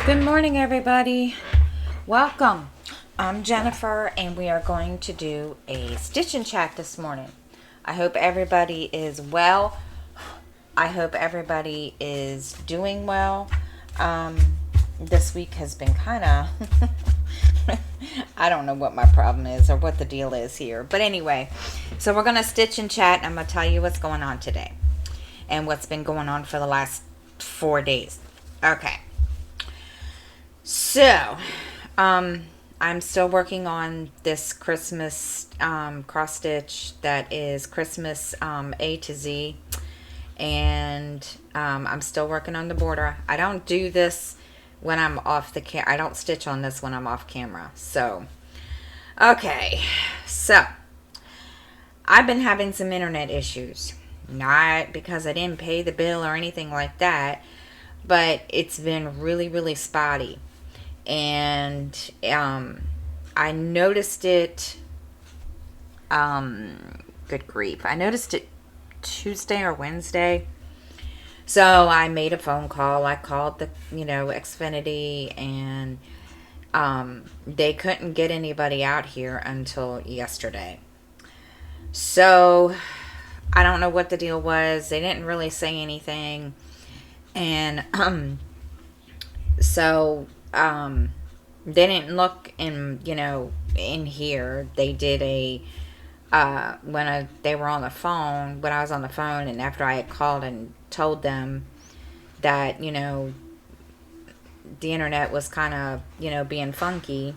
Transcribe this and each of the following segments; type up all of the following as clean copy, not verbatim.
Good morning, everybody. Welcome. I'm Jennifer, and we are going to do a stitch and chat this morning. I hope everybody is well. I hope everybody is doing well. This week has been kind of, I don't know what my problem is or what the deal is here. But anyway, so we're going to stitch and chat, and I'm going to tell you what's going on today and what's been going on for the last 4 days. Okay. So, I'm still working on this Christmas cross stitch that is Christmas A to Z, and I'm still working on the border. I don't do this when I'm off the I don't stitch on this when I'm off camera. So, okay, so I've been having some internet issues, not because I didn't pay the bill or anything like that, but it's been really spotty. And I noticed it, good grief, I noticed it Tuesday or Wednesday. So I made a phone call. I called the Xfinity, and they couldn't get anybody out here until yesterday. So I don't know what the deal was. They didn't really say anything. And so they didn't look in here. They did a they were on the phone, when I was on the phone, and after I had called and told them that the internet was kind of being funky,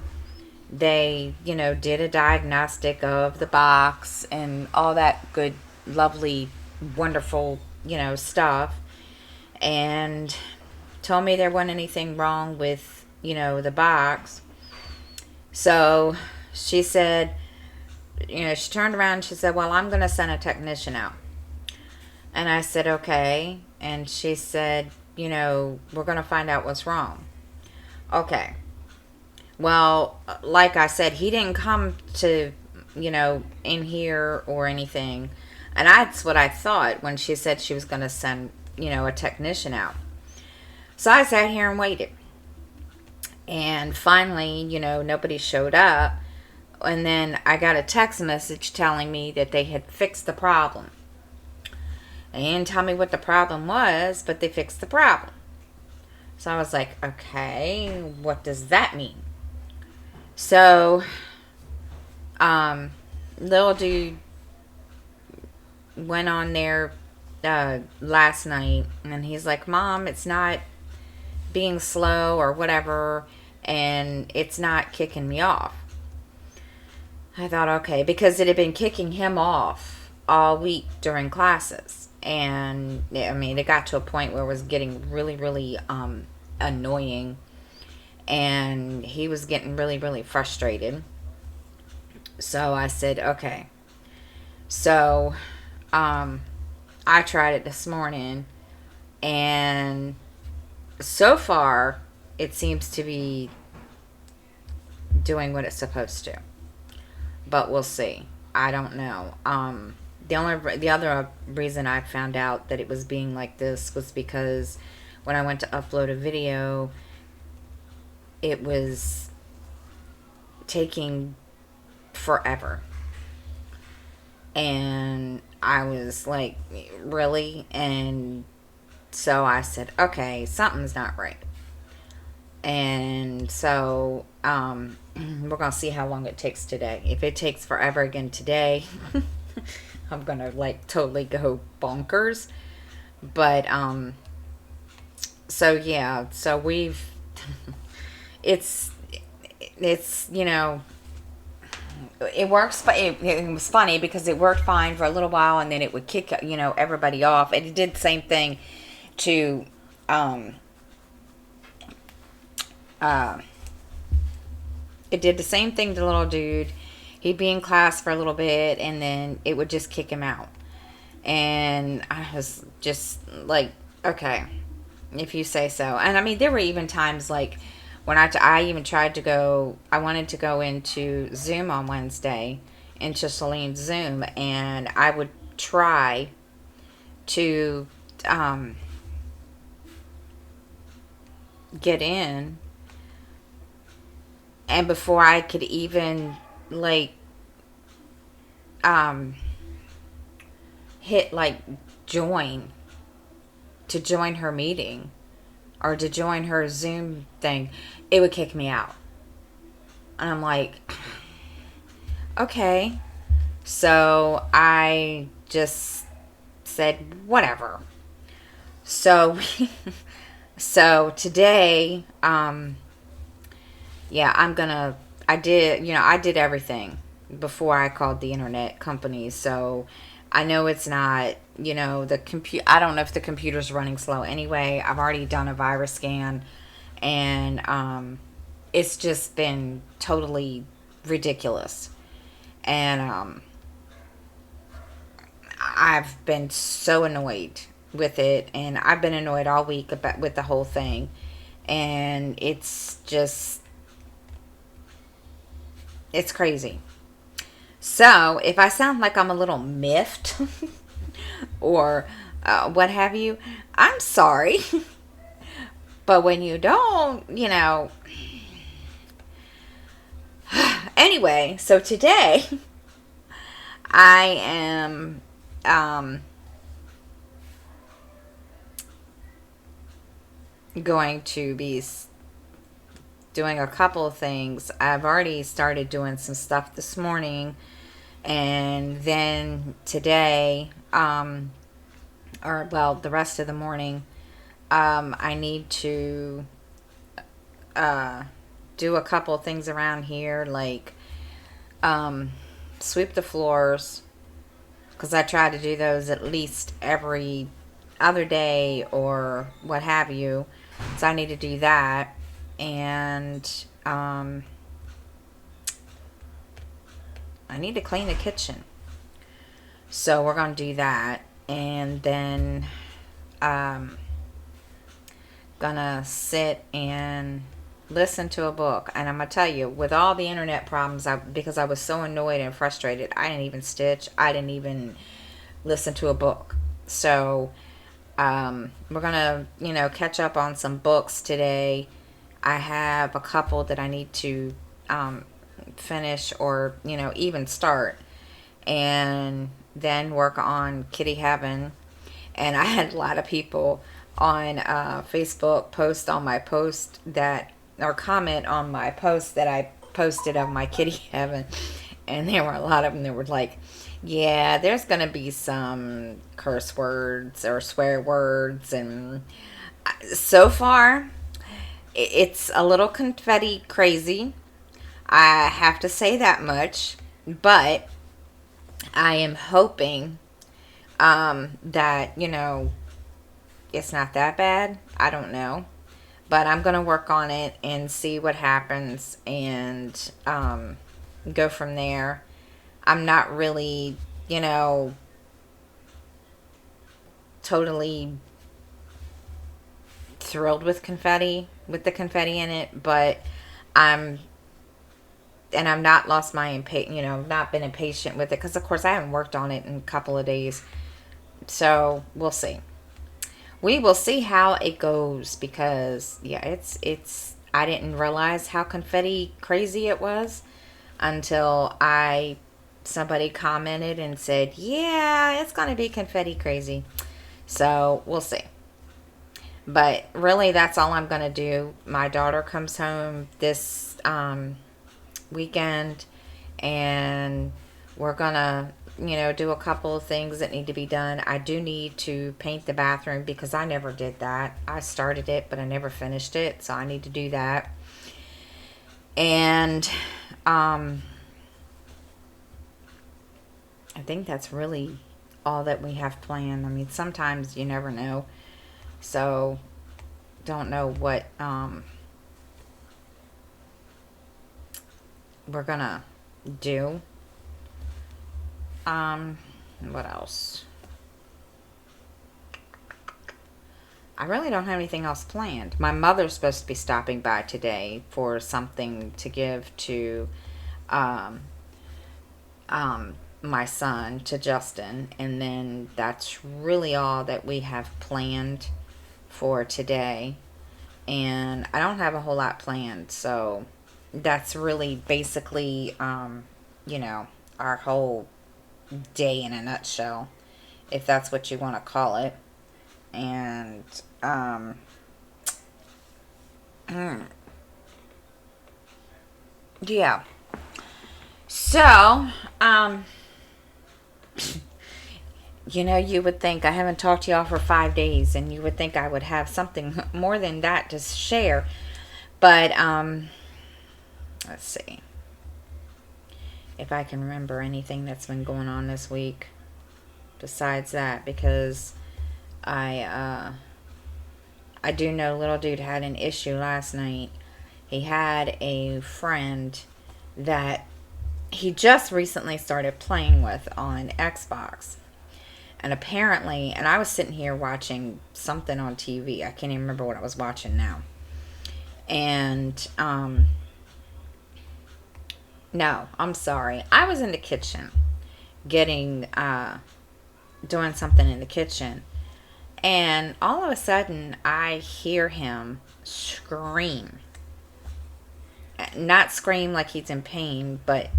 they did a diagnostic of the box and all that good, lovely, wonderful stuff, and told me there wasn't anything wrong with the box. So she said, she turned around and she said, well, I'm going to send a technician out. And I said, okay. And she said, we're going to find out what's wrong. Okay. Well, like I said, he didn't come to, in here or anything. And that's what I thought when she said she was going to send, a technician out. So I sat here and waited. And finally, nobody showed up. And then I got a text message telling me that they had fixed the problem. They didn't tell me what the problem was, but they fixed the problem. So I was like, okay, what does that mean? So, little dude went on there last night, and he's like, Mom, it's not being slow or whatever, and it's not kicking me off. I thought, okay, because it had been kicking him off all week during classes. And I mean, it got to a point where it was getting really annoying, and he was getting really frustrated. So I said, okay. So I tried it this morning, and so far it seems to be doing what it's supposed to, but we'll see. I don't know. The other reason I found out that it was being like this was because when I went to upload a video, it was taking forever, and I was like, really? And so I said, okay, something's not right. And so we're gonna see how long it takes today. If it takes forever again today, I'm gonna like totally go bonkers. But so yeah, so we've it's it works, but it was funny because it worked fine for a little while, and then it would kick everybody off. And it did the same thing to it did the same thing to the little dude. He'd be in class for a little bit, and then it would just kick him out. And I was just like, okay, if you say so. And I mean, there were even times like when I even tried to go, I wanted to go into Zoom on Wednesday, into Shalene's Zoom, and I would try to get in, and before I could even like um hit like join to join her meeting or to join her Zoom thing, it would kick me out. And I'm like, okay. So I just said whatever. So so today, yeah, I did everything before I called the internet company. So I know it's not, I don't know if the computer's running slow anyway. I've already done a virus scan, and it's just been totally ridiculous. And I've been so annoyed with it, and I've been annoyed all week about with the whole thing. And it's crazy. So, if I sound like I'm a little miffed or what have you, I'm sorry. But when you don't, anyway, so today I am um, going to be doing a couple of things. I've already started doing some stuff this morning, and then today, or well, the rest of the morning, I need to uh, do a couple of things around here, like um, sweep the floors, because I try to do those at least every other day or what have you. So I need to do that. And I need to clean the kitchen. So we're going to do that. And then gonna sit and listen to a book. And I'm gonna tell you, with all the internet problems, because I was so annoyed and frustrated, I didn't even stitch. I didn't even listen to a book. So we're gonna, catch up on some books today. I have a couple that I need to finish or even start, and then work on Kitty Heaven. And I had a lot of people on Facebook post on my post that, or comment on my post that I posted of my Kitty Heaven, and there were a lot of them that were like, yeah, there's gonna be some curse words or swear words. And so far it's a little confetti crazy, I have to say that much. But I am hoping that it's not that bad. I don't know, but I'm gonna work on it and see what happens, and go from there. I'm not really, totally thrilled with the confetti in it, but I'm I've not lost my not been impatient with it, because of course I haven't worked on it in a couple of days. So we'll see. We will see how it goes, because yeah, it's I didn't realize how confetti crazy it was until I somebody commented and said, "Yeah, it's going to be confetti crazy." So, we'll see. But really, that's all I'm going to do. My daughter comes home this weekend, and we're going to, do a couple of things that need to be done. I do need to paint the bathroom, because I never did that. I started it, but I never finished it. So, I need to do that. And I think that's really all that we have planned. I mean, sometimes you never know. So, don't know what we're gonna do. What else? I really don't have anything else planned. My mother's supposed to be stopping by today for something to give to um, my son, to Justin, and then that's really all that we have planned for today. and I don't have a whole lot planned. So that's really basically, our whole day in a nutshell, if that's what you want to call it. And, yeah. So, you would think I haven't talked to y'all for 5 days, and you would think I would have something more than that to share. But, let's see if I can remember anything that's been going on this week besides that, because I do know little dude had an issue last night. He had a friend that he just recently started playing with on Xbox. And apparently, and I was sitting here watching something on TV. I can't even remember what I was watching now. And, no, I'm sorry. I was in the kitchen getting, doing something in the kitchen. And all of a sudden, I hear him scream. Not scream like he's in pain, but,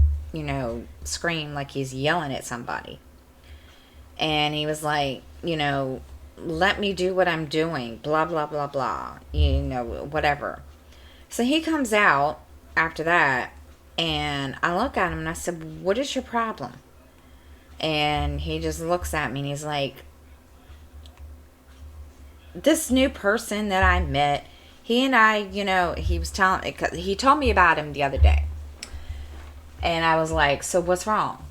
scream like he's yelling at somebody. And he was like, let me do what I'm doing, blah, blah, blah, blah, whatever. So he comes out after that, and I look at him and I said, what is your problem? And he just looks at me and he's like, this new person that I met, he and I, he told me about him the other day. And I was like, so what's wrong?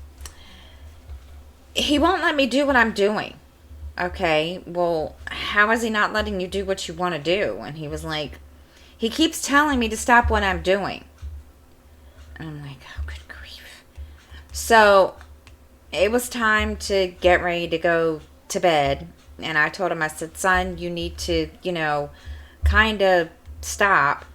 He won't let me do what I'm doing. Okay, well, how is he not letting you do what you want to do? And he was like, he keeps telling me to stop what I'm doing. And I'm like, oh, good grief. So it was time to get ready to go to bed. And I told him, I said, son, you need to, kind of stop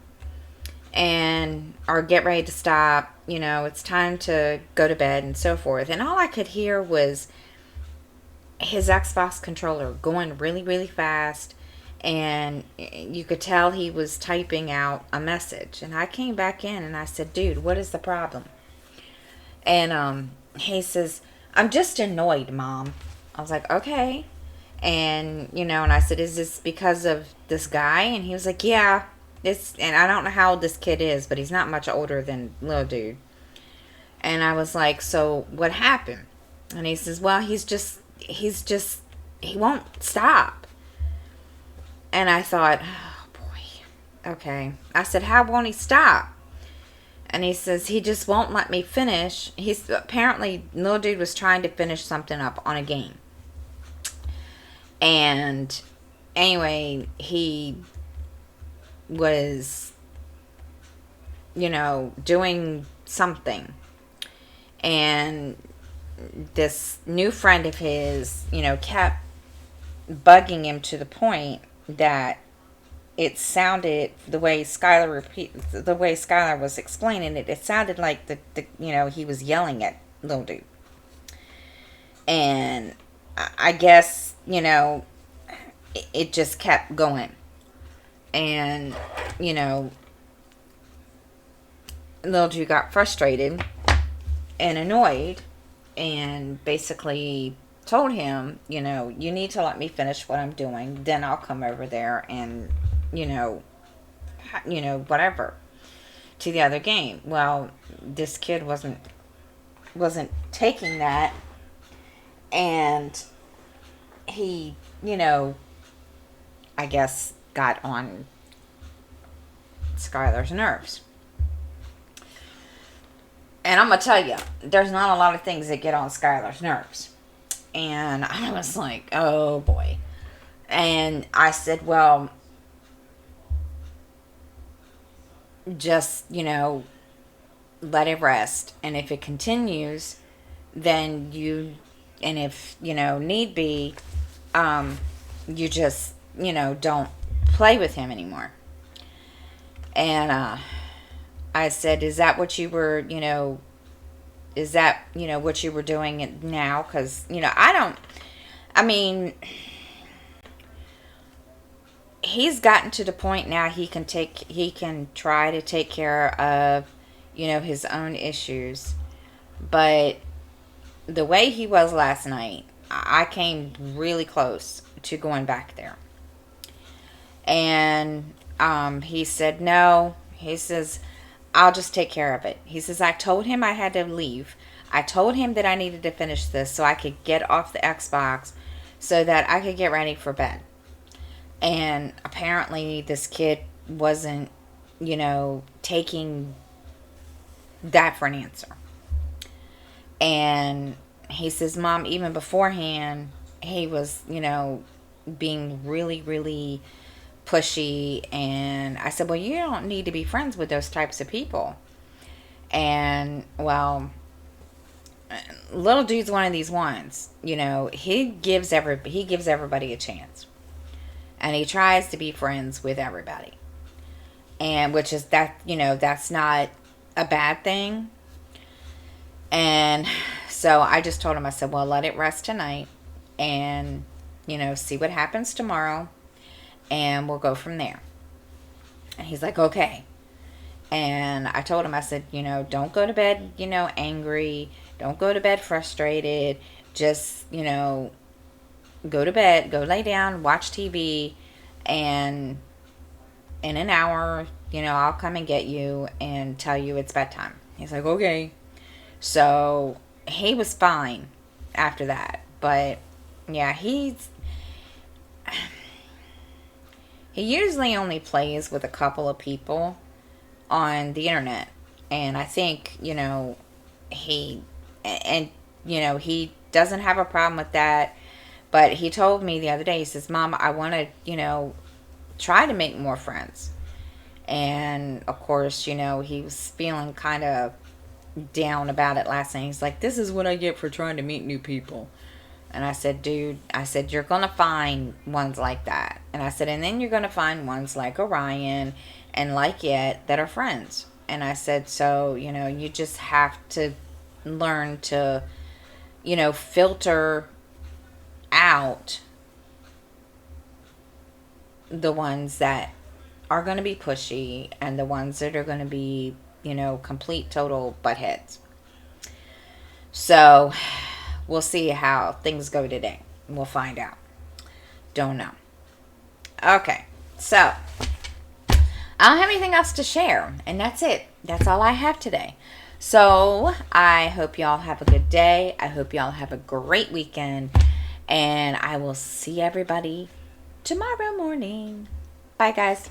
or get ready to stop. It's time to go to bed and so forth. And all I could hear was his Xbox controller going really, really fast. And you could tell he was typing out a message. And I came back in and I said, dude, what is the problem? And he says, I'm just annoyed, Mom. I was like, okay. And, and I said, is this because of this guy? And he was like, yeah. And I don't know how old this kid is, but he's not much older than little dude. And I was like, so what happened? And he says, well, he won't stop. And I thought, oh boy, okay. I said, how won't he stop? And he says, he just won't let me finish. Apparently, little dude was trying to finish something up on a game. And anyway, he was, doing something. And this new friend of his, kept bugging him to the point that it sounded, the way Skylar was explaining it, it sounded like he was yelling at little dude. And I guess, it just kept going. And, little dude got frustrated and annoyed and basically told him, you need to let me finish what I'm doing. Then I'll come over there and, whatever, to the other game. Well, this kid wasn't taking that. And he, I guess got on Skylar's nerves. And I'm going to tell you, there's not a lot of things that get on Skylar's nerves. And I was like, oh boy. And I said, well, just, let it rest. And if it continues, then and if, need be, you just, don't play with him anymore. And, I said, is that what you were, what you were doing now? Because, he's gotten to the point now he can try to take care of, his own issues. But the way he was last night, I came really close to going back there. And he said no. He says, I'll just take care of it. He says, I told him I had to leave. I told him that I needed to finish this so I could get off the Xbox so that I could get ready for bed. And apparently this kid wasn't, taking that for an answer. And he says, Mom, even beforehand, he was, being really, really pushy. And I said, well, you don't need to be friends with those types of people. And, well, little dude's one of these ones. He gives everybody a chance. And he tries to be friends with everybody. And which is that's not a bad thing. And so I just told him, I said, well, let it rest tonight and, see what happens tomorrow and we'll go from there. And he's like, okay. And I told him, I said, don't go to bed, angry. Don't go to bed frustrated. Just, go to bed, go lay down, watch TV, and in an hour, I'll come and get you and tell you it's bedtime. He's like, okay. So he was fine after that. But yeah, he usually only plays with a couple of people on the internet. And I think, he doesn't have a problem with that. But he told me the other day, he says, Mom, I want to, try to make more friends. And of course, he was feeling kind of down about it last night. He's like, this is what I get for trying to meet new people. And I said, dude, you're going to find ones like that. And I said, and then you're going to find ones like Orion and like Yet that are friends. And I said, so, you just have to learn to, filter out the ones that are going to be pushy and the ones that are going to be, complete total buttheads. So we'll see how things go today. We'll find out. Don't know. Okay, so I don't have anything else to share, and that's it. That's all I have today. So I hope y'all have a good day. I hope y'all have a great weekend, and I will see everybody tomorrow morning. Bye, guys.